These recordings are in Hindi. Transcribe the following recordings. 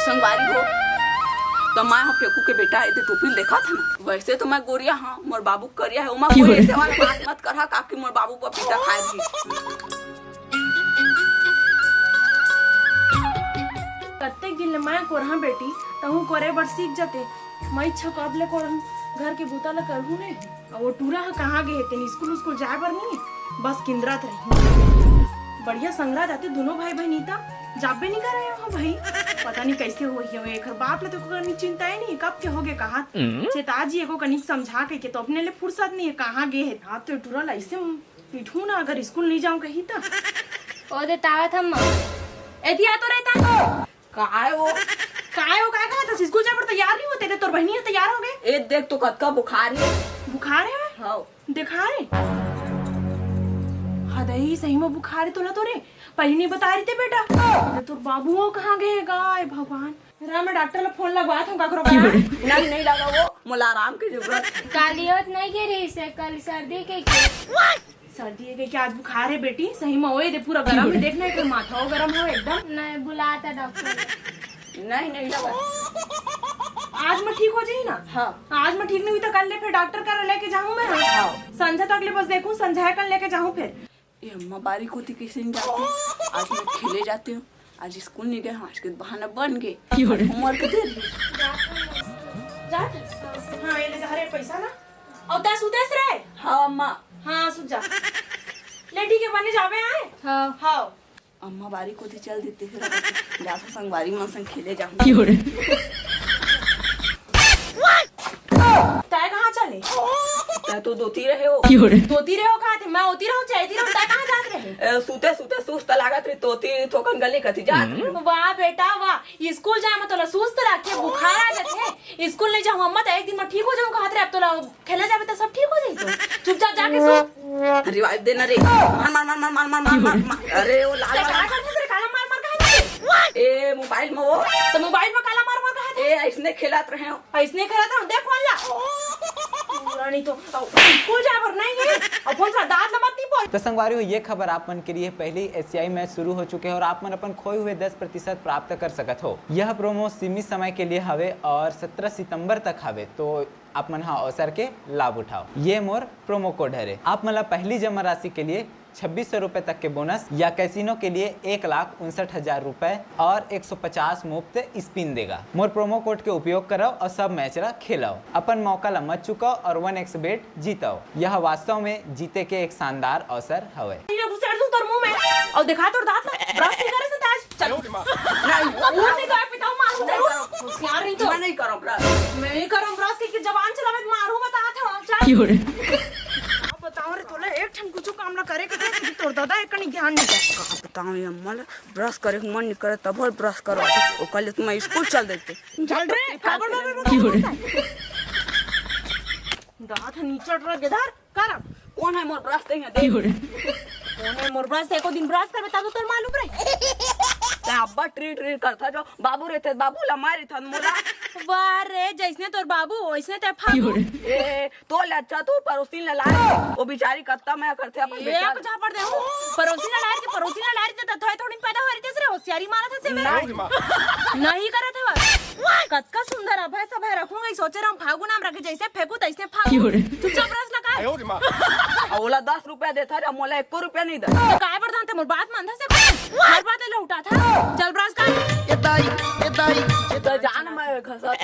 संगवारी हो तो मैं हाँ फेंकू के बेटा ये टोपी देखा था ना, वैसे तो मैं गोरिया हाँ मोर बाबू करिया है, उमा कोई ऐसे वाला बात मत करा काकी मोर बाबू पर पीटा खाए भी। कत्ते गिन मैं कोरहा बेटी तहू करे बर सीख जाते, मैं इच्छा कब ले कोरन घर के बूता ला करहू ने। और वो टूरा हा कहाँ गए तेन स्कूल जाए बर नहीं, बस किंद्रात रही बढ़िया संगरा जाते दोनों भाई बहनीता जाबे नहीं कर रहे हो भाई, पता नहीं कैसे हो ही एक बाप ले तो करनी चिंता है नहीं कब के होगे कहा चेताजी को कनिक समझा के तो अपने लिए फुर्सत नहीं है कहाँ गए है हाथ तो टूरा ऐसे पीठू ना अगर स्कूल नहीं जाऊं कहीं तो ओ दे तावत हम एतिया तो रहता काय हो काय कहा था स्कूल जाए पर तैयार नहीं होते थे तोर बहनियां तैयार हो गए। ए देख तो कतका बुखार है। बुखार है हां दिखा रे हदई सही में बुखार है तोला तोरे पहले नहीं बता रही थे बेटा तोर बाबू कहाँ गए गाय भगवान राम मैं डॉक्टर ला फोन लगवा था ककरो नहीं लगा वो मोला आराम की जरूरत काली होत नहीं के रही से कल सर्दी के सर्दी है क्या आज बुखार है बेटी सही में ओए दे पूरा गरम है देखना है माथा हो गरम हो एकदम नहीं बुलाता डॉक्टर नहीं लगा आज मैं ठीक हो जाई ना। हाँ आज मैं ठीक नहीं हुई तो कल ले फिर डॉक्टर का लेके जाऊँ मैं। हाँ संजय तक ले बस देखूं संजय कल लेके जाऊँ फिर ये अम्मा बारीक होती किसी नहीं जाती, आज मैं खेले जाती हूँ, आज स्कूल नहीं गए, आज के बहाना बन गए होमवर्क दे हाँ ये ले जा रे पैसा ना और 10 उदेस रे। हाँ अम्मा हाँ सुन जा ले ठीक है बने जावे आए। हाँ हाँ अम्मा बारीक होती चल देते फिर जा संगवारी मां संग खेले जाऊँ। तय कहाँ चले तय तो दोती रहे हो तोती रहे हो कहा थे मैं होती रहूं चाहती रहूं तय कहाँ जात रहे सूते सुस्त लागत रही तोती थोकन गली कथी जा वाह बेटा वाह स्कूल जाए मतलब सुस्त रखे बुखार आ जाते स्कूल नहीं जाऊँ अम्मा तो एक दिन में ठीक हो जाऊँ कहा थे अब तो खेला जावे तो सब ठीक हो जाए तो चुपचाप जाके सो रिवाइव देना रे मार अरे वो लाल काला मार ए मोबाइल में वो तो मोबाइल में काला मार कहा थे ए ऐसने खेलत रहे हो ऐसने खेला था देख कौन ला नहीं तो स्कूल जा पर नहीं है अब कौन सा दांत लमत नहीं बोल। तो संगवारी हो ये खबर आप मन के लिए पहले एशियाई मैच शुरू हो चुके हैं और आप मन अपन खोए हुए 10% प्राप्त कर सकत हो। यह प्रोमो सीमित समय के लिए हवे और 17 सितंबर तक हवे तो आप मन अवसर के लाभ उठाओ। ये मोर प्रोमो कोड है। आप मतलब पहली जमा राशि के लिए 2600 रुपए तक के बोनस या कैसीनो के लिए 1,59,000 रुपए और 150 मुफ्त स्पिन देगा। मोर प्रोमो कोड के उपयोग करो और सब मैच ला खेलाओ, अपन मौका ला मत चुकाओ और 1x बेट जीताओ। यह वास्तव में जीते के एक शानदार अवसर हवे। तोर मुंह में और दिखा तोर दांत ब्रश नहीं करे से आज चल नहीं कर पिताऊ मारू तेरे होशियार नहीं तो मैं नहीं करूं ब्रश मैं नहीं करूं ब्रश के जवान चलावे मारू बता था चल बताओ रे तोला एक ठन कुछ काम ना करे के तोर दादा एक कनी ध्यान नहीं दे बताओ ये अम्मा ब्रश करे मन नहीं करे तब ब्रश करो ओ कल तुम स्कूल चल देते चल रे दांत नीचे रे गेदार कर कौन है मोर ब्रश देंगे कौन है मोर ब्रश एको दिन ब्रश कर बता दो तोर मालूम रे अब्बा ट्रीट करता जो बाबू रहते बाबू ला मारी था मोला वाह रे जैसने तोर बाबू वैसने ते फागू ए तो ले अच्छा तू पड़ोसी ने ला वो बेचारी कत्ता मैं करते अपन बेटा एक झापड़ दे हूं पड़ोसी ने लार के थोड़ी थोड़ी पैदा हो रही थी होशियारी मारा था से मैं नहीं करे थे कतका सुंदर अभय सब है रखूंगा ही सोचे रहा हूं फागू नाम रखे जैसे फेंकू तैसे फागू तू चुप रस लगा ओला 10 रुपया देता रे मोला 1 रुपया नहीं दे तो काय बरदान ते मोर बात मानता से हर बात ले उठा था चल ब्रश कर ये तो जान मैं खसा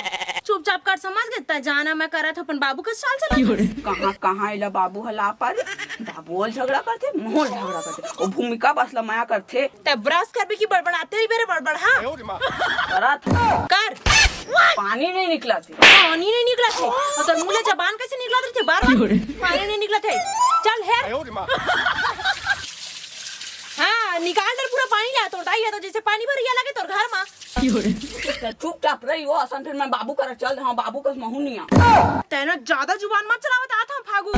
चुपचाप कर समझ गए जाना मैं करा था अपन बाबू के साल चला कहां इला बाबू हला पर बाबू झगड़ा करते मोहन झगड़ा करते ओ भूमिका बसला माया करते ते ब्रश कर भी की बड़बड़ाते ही मेरे बड़बड़ हां करा था कर पानी नहीं निकला थे पानी नहीं निकला थे और तो मुंह से जबान कैसे निकला थे बार-बार पानी नहीं निकला थे चल है हाँ निकाल दे पूरा पानी ला तो है तो जैसे पानी भर गया लगे तोर घर में चुपचाप रही हो असन फिर मैं बाबू कर चल हां बाबू का महू नहीं आ तेना ज्यादा जुबान मत चलावत आ था फागू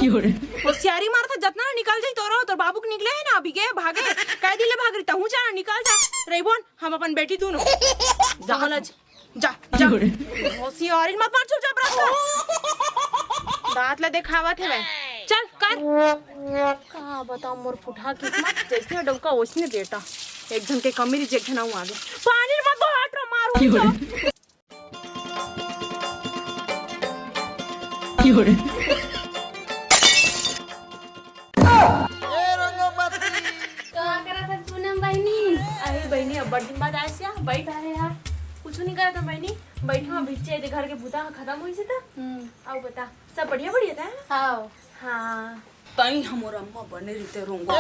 होशियारी मार था जितना निकल जाई तोरो तोर बाबू के निकले है ना अभी के भागे कह दिले भाग रही तहू जा निकल जा रेबोन हम अपन बेटी दोनों जा जा जा होशियारी मत मार चुपचाप रख दांत ले दिखावा थे मैं चल कर का बताओ मोर फुटा किस्मत जैसे डोका ओसने बेटा एक जन के कमी रिजेक्ट ना आगे पानी मत हट मारो का करत है पूनम बहिनी? अरे बहनी अब बड़ दिन बाद आए सिया बैठ अरे यार कुछ नहीं करता बहनी बैठी हूँ बीचे दे घर के भूता खत्म हुई से था आओ बता सब बढ़िया बढ़िया था हाँ हाँ तई हमर अम्मा बने रहते रोंगो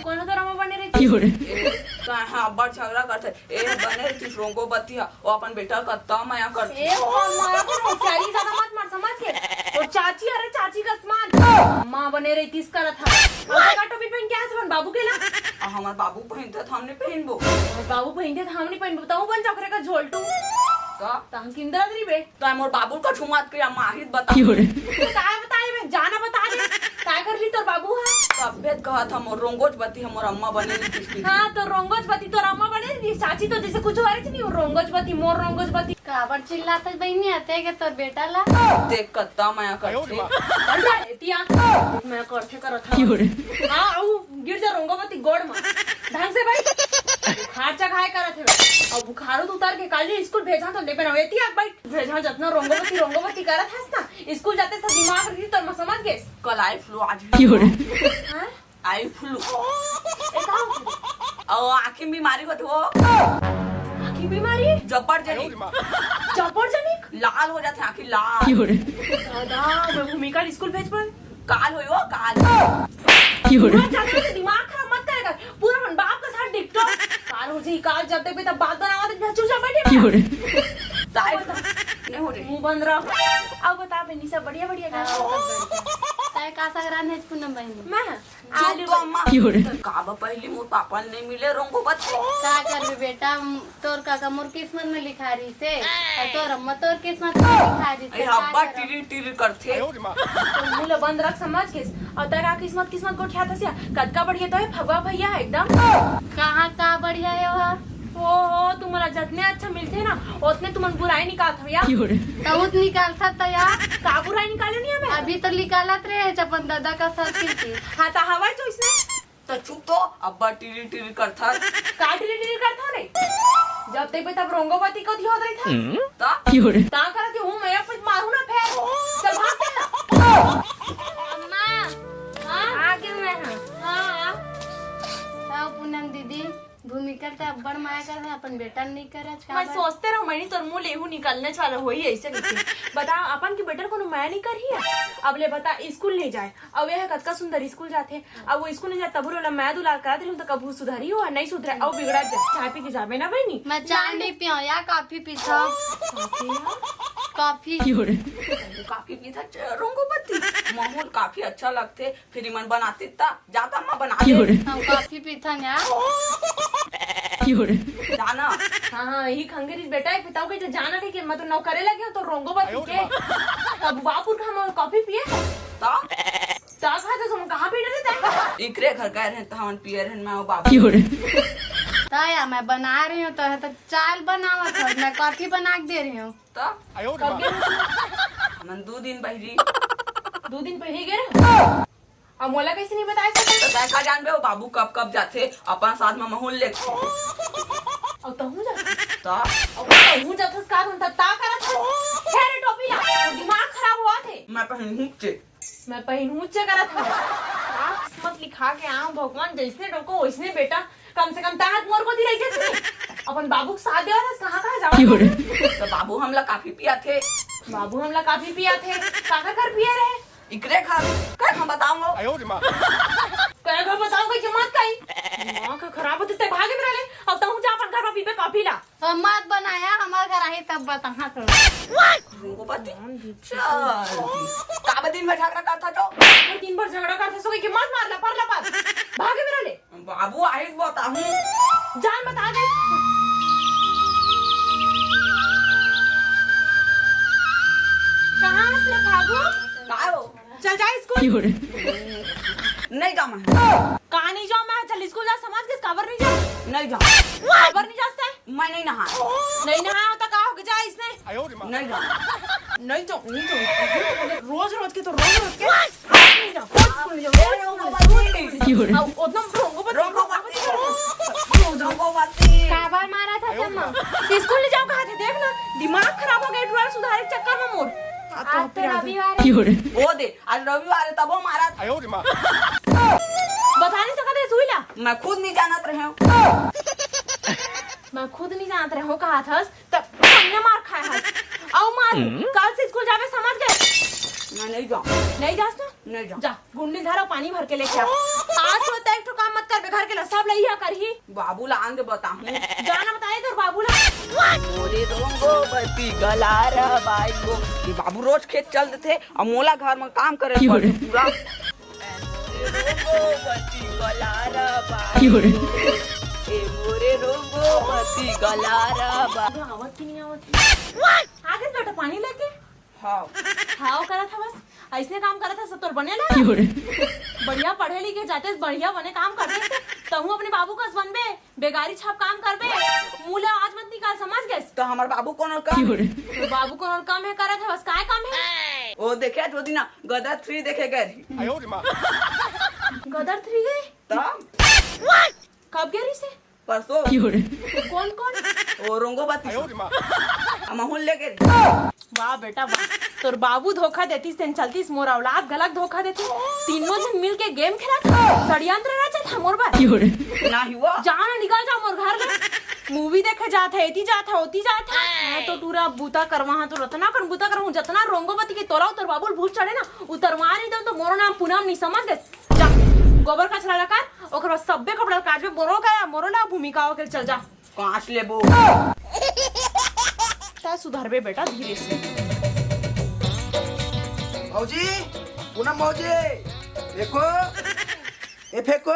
कौन तो रमा बने रही हाँ बड़ झगड़ा करते ए बने रहती रोंगो बतिया वो अपन बेटा कत्ता माया करती ए मारा को सही ज्यादा मत मार समझ के और चाची अरे चाची का स्मान माँ बने रही थी इसका था और का टोपी पहन के आ से बाबू के ला हमार बाबू पहनते थे हमने पहनबो और बाबू पहनते था हमने पहन बताऊं बन चक्रे का झोलटू का तां किंदरा दरी बे तो मोर बाबू का ठुमात के माहित बता काय बताई बे जाना बता दे काय कर ली तोर बाबू है तबियत कहा था मोर रोंगोच बती हमर अम्मा बने रहती थी हाँ तो रोंगोजपति तो रामा बने थी चाची तो जैसे कुछ हो रही थी रोंगोजपति मोर रोंगोजपति काबर चिल्लाता बहिनी आते के तोर बेटा ला देख कत्ता माया करती मैं करथे करत था हां औ गिर जा रोंगोपति गोड़ में ढंग से भाई खर्चा खाए करत है और बुखारो तो उतार के काली स्कूल भेजा तो ले पे रहती आ भाई भेजा जतना रोंगोपति करत हस ना स्कूल जाते सब दिमाग रही तो मैं समझ गए कल आई फ्लू आज हां आई फ्लू ए का और आंखें बीमारी होती वो की बीमारी जब्बर जनी जबरजनिक लाल हो जाते आंखें लाल दादा मैं भूमिका स्कूल भेज पर काल हुई वो काल पूरा ज्यादा से दिमाग खराब मत करेगा पूरा मन बाप का साथ टिकटॉक काल हो जी काल जब तक तब बात बनावा तो चुपचाप बैठे ताई नहीं हो रही मुंह बंद रख अब बता बहनी सब बढ़िया बढ़िया गा ताय का सगरान है पूनम बहिनी? मैं चुप तो अम्मा काबा पहले मोर पापा ने मिले रोंगो बच्चे का करबे बेटा तोर काका मोर किस्मत में लिखा रही से और तोर अम्मा तोर किस्मत में लिखा रही से हब्बा टिरी टिरी करते तो मुंह बंद रख समझ के और तेरा किस्मत को क्या था कद का बढ़िया तो है भगवा भैया एकदम कहाँ का बढ़िया है वहाँ ओ तुम्हारा जितने अच्छा मिलते ना उतने तुम बुराई निकालते हो यार बहुत निकालता था यार का बुराई निकाले नहीं हमें अभी तो निकालत रहे अपन दादा का साथ की हाँ तो हवा तो इसने तो चुप तो अब्बा टिरी टिरी करता का टिली करता रे जब तक तब रोंगोपति को दिया रही था ता करती हूँ मैं कुछ मारू ना फिर चल भाग चल अम्मा हाँ आगे मैं हाँ हाँ पूनम दीदी भूमिका तो अब्बड़ माया कर है अपन बेटा नहीं करे मैं सोचते रहूं मैंने तोर मुंह लेहू निकलने वाला होई ऐसे करके बता अपन की बेटर कोनो मैं नहीं करी है अब ले बता स्कूल नहीं जाए अब यह कतका सुंदर स्कूल जाते अब वो स्कूल नहीं जाए तब रोला मैं दुलार करा रही हूं तो कबू सुधारी हो नहीं सुधरे अब बिगड़ा जाए चाय पी के जाबे ना बहनी मैं चाय नहीं पियो या कॉफी पीता कॉफी काफी पीता रोंगो बत्ती माहौल काफी अच्छा लगते फिर मन बनाते ता जाता अम्मा बना दे हम कॉफी पीता या जाना हाँ हाँ यही खंगेरी बेटा है पिताओ के जो जाना नहीं कि मैं तो नौकरे लगे हूं तो रोंगो बत्ती के अब बापुर का हम कॉफी पिए ता ता खाते तुम कहां पी रहे थे इकरे घर गए रहते हवन पियर रहन मैं बाबू ताया मैं बना रही हूँ तो है तो चाय बनावा था मैं कॉफी बना के दे रही हूँ ता कब मन 2 दिन पहली 2 दिन पहले गए अब मोला कैसे नहीं बताया सकते तो देखा जान बे वो बाबू कब कब जाते अपन साथ में माहौल लेके अब तो हूं जाता ता अब तो हूं जाता का होता ता करत फेरे टोपी ला तो दिमाग खराब हुआ थे मैं पहन हुच्चे मैं पहनू चे करत हूं आप किस्मत लिखा के आओ भगवान जैसने डोको वैसने बेटा कम से कम ताहत मोर को दी रही थे अपन बाबू के साथ देवा था कहां जावा तो बाबू हमला काफी पिया थे बाबू हमला काफी पिया थे काका कर पिए रहे इकरे खा क्या हम बताऊंगा काय घर बताऊं कि मत कहीं दिमाग का खराब होते ते भागे में रहे अब तो हूं जा अपन घर में पीपे कॉफी ला हम मत बनाया हमारे घर आई तब बता तो रोंगो बत्ती चल का दिन में झगड़ा करता तो दिन भर झगड़ा करते सो कि मत मारला परला पर भागे में रहे बाबू आई बताऊं जान बता दे कहां से भागो का हो चल जा स्कूल नहीं जा मैं कहां नहीं जाऊं मैं चल स्कूल जा समझ के कवर नहीं जा नहीं जा कवर नहीं जाता है मैं नहीं नहा नहीं नहाया होता कहा हो जा इसने नहीं जा नहीं जाऊं रोज रोज के नहीं जाऊं स्कूल नहीं जाऊं अब उतना रोंगो रोंगो बत्ती काबर मारा था जब माँ स्कूल ले जाओ कहा थे देख ना दिमाग खराब हो गया ड्राइवर सुधारे के चक्कर में मोर आज तो रविवार है। वो दे आज रविवार है तब वो मारा बता नहीं सकते सुई ला मैं खुद नहीं जानत रहे हूँ। मैं खुद नहीं जानत रहे हो कहा था तब हमने मार खाया है आओ मार कल से स्कूल जावे समझ गए मैं नहीं जाऊँ नहीं जास ना नहीं जाऊँ। जा गुंडी धारा पानी भर के लेके आ आज तो तक तो काम मत कर घर के ला सब लइया करही बाबू ला आंगे बताऊँ जाना बताए तो बाबू ला मोरे रोंगो बत्ती गलारा बाई को ये बाबू रोज खेत चलते थे और मोला घर में काम करे पड़े पूरा रोंगो बत्ती गलारा बाई ए मोरे रोंगो बत्ती गलारा बाई आवत की नहीं आवत आगे बेटा पानी लेके हाँ हाव करा था बस ऐसे काम करा था सब तोर बने ला बढ़िया पढ़े लिखे जाते बढ़िया बने काम करते तहू अपने बाबू का बनबे बेगारी छाप काम करबे मूले आज मत निकाल समझ गए तो हमार बाबू कौन और काम तो बाबू को और काम है करा था बस काय काम है वो देखे जो दिन गदर 3 देखे गए गदर 3 गए तब कब गई से परसों कौन कौन वो रोंगो बत्ती अमहुल ले गए वाह बेटा वाह तोर बाबू धोखा देती सेन चलती मोर औलाद गलत धोखा देती तीनों जन मिल के गेम खेला था षड्यंत्र रचा था मोर बार ना हुआ जाना निकल जा मोर घर में मूवी देखे जात है एती जात है ओती जात है मैं तो टूरा बूता करवा तो रतना कर बूता करहूं जतना रोंगोबती के तोरा तोर बाबू भूत चढ़े ना उतरवा नहीं दो तो मोरो नाम पूनम नहीं समझ गए जा गोबर कचरा लगा ओकर बाद सब्बे कपड़ा काज में मोरो ला भूमिका के चल जा कांच लेबो ता सुधरबे बेटा धीरे से भौजी पूनम भौजी देखो ए फेंको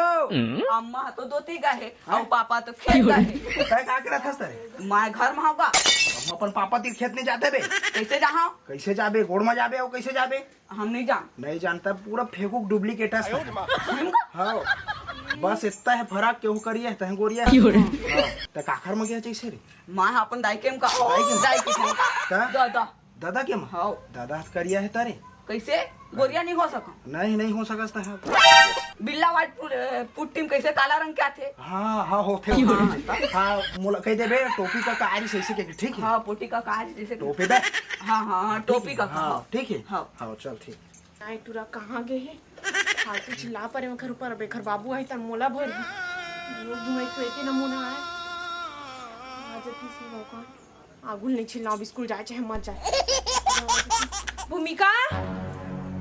अम्मा तो दोती गए और पापा तो खेत गए काय का करत हस तरे मैं घर में होगा हम अपन पापा तीर खेत नहीं जाते बे कैसे जहाँ कैसे जाबे गोड़ में जाबे और कैसे जाबे हम नहीं जान नहीं जानता पूरा फेंकू डुप्लीकेट है हाँ बस इतना है फराक केहू करिए तह गोरिया त काखर में गया जैसे रे मैं अपन दाई के का दाई के का दादा दादा के में हाँ दादा करिया है तारे कैसे गोरिया नहीं हो सका नहीं हो सकता है बिल्ला व्हाइट पुट्टी में कैसे काला रंग क्या थे हाँ होते हाँ मोला कह दे बे टोपी का कारी सही से ठीक है हाँ पुट्टी का काज जैसे टोपी बे हाँ टोपी का हाँ ठीक है हाँ हाँ चल ठीक नाई टूरा कहाँ गए है फालतू चिल्ला परे में घर ऊपर बेखर बाबू आई त मोला भर लोग घुमाई तो एके नमूना आए आज किसी मौका आगुल नहीं चिल्ला अब स्कूल जाए चाहे मत जाए भूमिका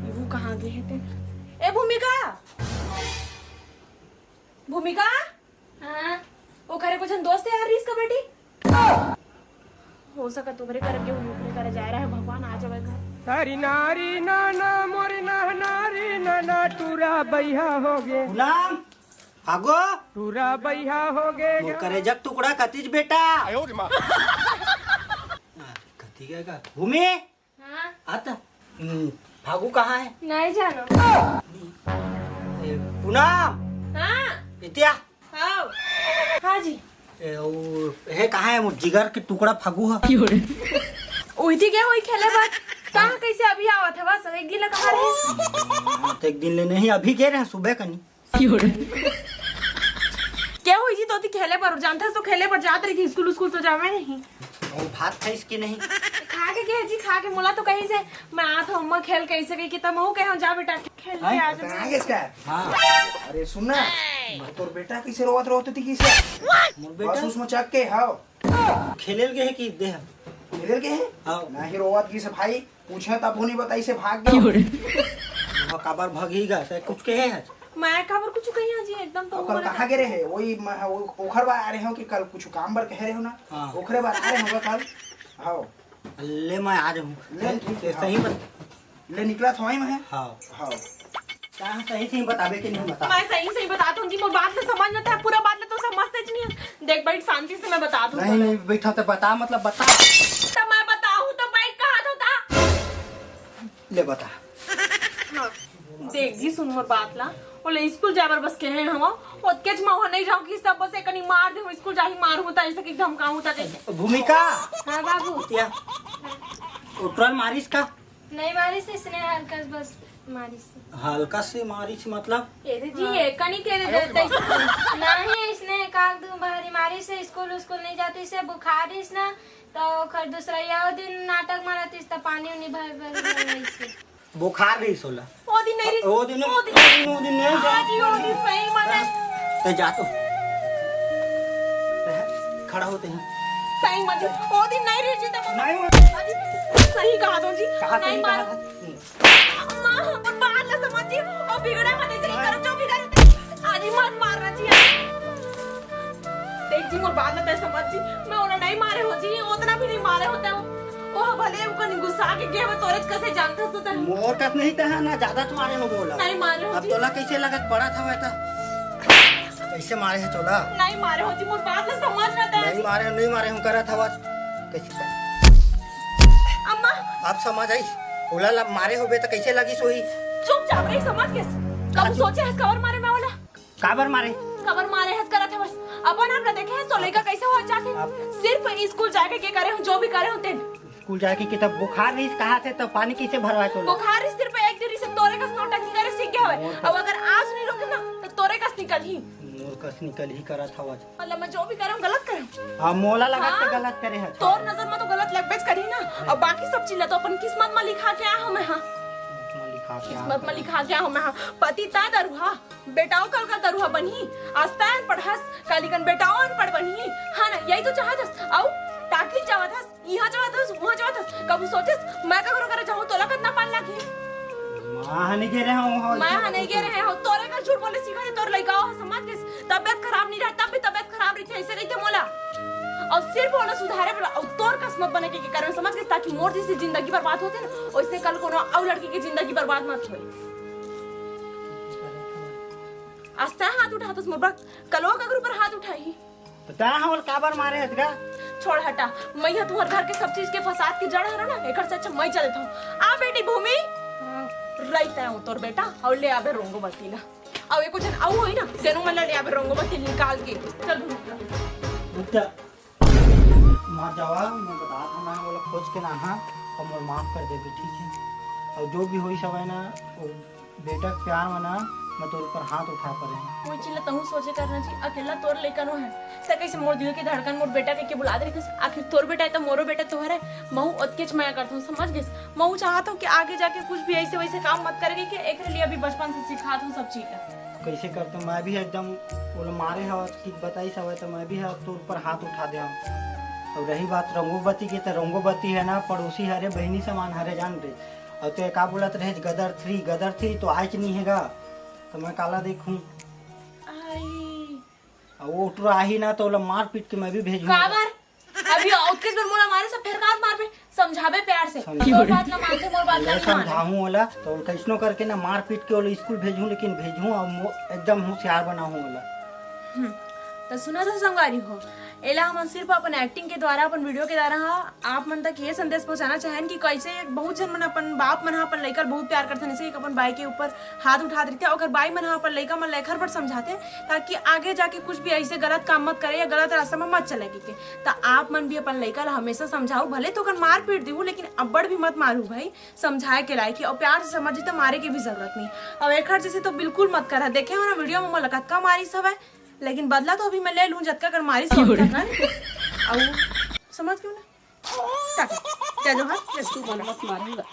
ये कहाँ गए हैं ते ए भूमिका भूमिका हाँ वो घरे कुछ दोस्त है यार रीस का बेटी हो सका तो घरे करके नौकरी करे जा रहा है भगवान आ जावे घर तारी नारी नाना मोरी नारी नाना टूरा बैहा हो गे गुलाम आगो टूरा बैहा हो गे मोर करेजक टुकड़ा कतीज बेटा कती गए का भूमि हाँ आता फागू कहाँ है नहीं जानो पूनम हाँ इतिया हाँ हाँ जी है कहाँ है मोर जिगर के टुकड़ा फागू है उइती क्या हुई खेले बात कहाँ कैसे अभी आवत है बस एक गिला कहाँ रहे तो एक दिन ले नहीं अभी गए रहे सुबह कनी क्या हुई थी तो थी खेले पर जानते तो खेले पर जात रही थी स्कूल तो जावे नहीं वो भात था इसकी नहीं खा के गए जी खा के मोला तो कहीं से मैं आ था अम्मा खेल कैसे गई कि तब वो कहे जा बेटा खेल के आ जा कहाँ गए इसका हाँ अरे सुनना तोर बेटा किसे रोवत रोते थी किसे मोर बस बेटा उसमें चक के हाँ खेले गए है कि देह मिलल के हैं हाँ ना ही रोवत की से भाई पूछे तब नहीं बताई से भाग गया वो काबर भागेगा तो कुछ के है मैं खबर कुछ कहीं आज एकदम तो कल कहाँ गए रहे वही ओखर बार आ रहे हो कि कल कुछ काम बर कह रहे हो ना हाँ। ओखरे बार आ रहे हो कल हाँ ले मैं आ जाऊँ ले ठीक है सही ले निकला था वही में हाँ हाँ कहाँ सही थी बताबे कि नहीं बता मैं सही बताता हूँ जी मोर बात में समझ न था पूरा बात में तो समझते नहीं देख बैठ शांति से मैं बता दूँ नहीं बैठा तो बता मतलब बता तो मैं बताऊँ तो बैठ कहाँ होता ले बता देख जी सुन मोर बात ला बोले स्कूल जाबर बस कहे हम ओतके ज मैं नहीं जाऊँ कि सब बस एकनी मार दे स्कूल जाही मारू त ऐसे कि धमकाऊँ त कैसे भूमिका हाँ बाबू क्या उतरल मारिस का नहीं बारिश इसने हल्का बस मारी से हल्का से मारी से मतलब जी ये कनी के देते नहीं इसने काग दू बाहरी मारी से स्कूल नहीं जाती से बुखारिस ना तो खर दूसरा या दिन नाटक मारतीस तो पानी उनी भर से बुखार रही सोला ओ दिन नहीं वो दिन नहीं जा जी ओ दिन सही माने ते जा तो खड़ा होते हैं सही मजे ओ दिन नहीं रही जी तो नहीं सही कहा दो जी कहा नहीं सही मारो कहा अम्मा और बाहर ना समझिए और बिगड़ा मत ऐसे नहीं करो जो बिगड़ा आज ही मत मारना चाहिए देख जी मोर बात ना समझ जी मैं उन्हें नहीं मारे हो जी उतना भी नहीं मारे होते हो ओह भले उनको नहीं गुस्सा के गए मैं तोरेज कैसे जानता तो तन मोर कस नहीं था ना ज्यादा तुम्हारे हो बोला नहीं मारे हो अब जी तोला कैसे लगत पड़ा था बेटा कैसे मारे है तोला नहीं मारे हो जी मोर बात ना समझ ना ता नहीं मारे हम करा था बात कैसे अम्मा आप समझ आई बोला मारे हो बे तो कैसे लगी सोई चुपचाप रही समझ के कब सोचे है कवर मारे मैं वाला काबर मारे कवर मारे है करा था बस अपन आप ना देखे हैं सोले का कैसे हो जाते सिर्फ स्कूल जाके के करे हो जो भी करे होते स्कूल जाके कि तब बुखार नहीं कहा थे तो पानी कैसे भरवा तोला बुखार सिर्फ एक दिन से तोरे का नौटंकी करे सीख गया है अब अगर आज नहीं रुके ना तो तोरे का निकल ही मोर कस निकल ही करा था आज मतलब मैं जो भी कर रहा हूँ गलत कर रहा हूँ हाँ मोला लगा के हाँ। गलत करे है तोर नजर में तो गलत लगबेच करी ना और बाकी सब चीज तो अपन किस्मत में लिखा के आया हूँ मैं हाँ लिखा के किस्मत में लिखा के आया हूँ मैं हाँ पति ता दरुहा बेटाओ कल का दरुहा बनी आस्तान पढ़स कालिकन बेटाओ अनपढ़ बनी हाँ ना यही तो चाहत आओ ताकि जावत हस यहाँ जावत हस वहाँ जावत हस कब सोचस मैं का करो करे जाऊँ तोला कितना पाल लागी मां नहीं गे रहे हो मैं हाँ नहीं गे रहे हो तोरे का झूठ बोले सीखा तोर लड़का हो समझ के तबियत खराब नहीं रहता भी तबियत खराब रहती ऐसे रहते मोला और सिर्फ बोला सुधारे बोला और तोर किस्मत बने के कारण समझ के ताकि मोर जैसी जिंदगी बर्बाद होते ना वैसे कल कोनो और लड़की की जिंदगी बर्बाद मत होए आस्था हाथ उठा तो मोर बा कलो का ऊपर हाथ उठाई पता हम काबर मारे है का छोड़ हटा मैं यहाँ तुम्हारे घर के सब चीज के फसाद की जड़ है ना एक से अच्छा मैं चल देता हूँ आ बेटी भूमि रहता हूँ तोर बेटा और ले आवे रोंगो बत्ती ला अब एको जन आऊ होई ना तेनो मन ले आवे रोंगो बत्ती निकाल के चल भूमि रुक जा मार जावा मैं बता था ना बोला खोज के ना हाँ और मोर माफ कर देबे ठीक है और जो भी होई सब है ना वो बेटा के प्यार में ना मैं तोर ऊपर हाथ उठा पड़े हैं कोई चिल्ला तहु सोचे करना जी अकेला तोर लेकर नो है त कैसे मोर दिल की धड़कन मोर बेटा के बुला दे आखिर तोर बेटा है तो मोरो बेटा तोहर है महू ओतकेच मैं करता हूँ समझ गए महू चाहता हूँ कि आगे जाके कुछ भी ऐसे वैसे काम मत करेगी कि एक लिए अभी बचपन से सिखा दूँ सब चीज कैसे करते मैं भी एकदम बोले मारे है कि बताई सब है तो मैं भी है तोर ऊपर हाथ उठा दे और रही बात रंगोबत्ती की तो रंगोबत्ती है ना पड़ोसी हरे बहनी समान हरे जान रहे और तो का बोलत रहे गदर थ्री तो आज नहीं हैगा तो मैं काला देखूं और वो उठरा ही ना तो मार पीट के मैं भी भेजूंगा काबर अभी औतकेस पर मोला मारे सब फिर काट मार पे समझावे प्यार से मोर बात ना मानते मोर बात ना माने समझाऊं वाला तो कैसनो करके ना मार पीट के वो स्कूल भेजूं लेकिन भेजूं और एकदम होशियार बनाऊं वाला तो सुना तो संगारी हो एला हम सिर्फ अपन एक्टिंग के द्वारा अपन वीडियो के द्वारा आप मन तक ये संदेश पहुंचाना चाहें कि कैसे बहुत जन मन अपन बाप मन अपन लड़का बहुत प्यार करते हैं जैसे अपन बाई के ऊपर हाथ उठा देते और बाई मन अपन लड़का मन लेखर पर समझाते ताकि आगे जाके कुछ भी ऐसे गलत काम मत करे या गलत रास्ता में मत चले के तो आप मन भी अपन लड़का हमेशा समझाओ भले तो अगर मार पीट दू लेकिन अब्बड़ भी मत मारू भाई समझाए के लायक और प्यार से समझे तो मारे की भी जरूरत नहीं अब एक जैसे तो बिल्कुल मत करा देखे हो ना वीडियो में मुलाकात का मारी सब है लेकिन बदला तो अभी मैं ले लूं जतका कर मारी सब करना और समझ क्यों ना क्या जो हां तू बोला मत मारूंगा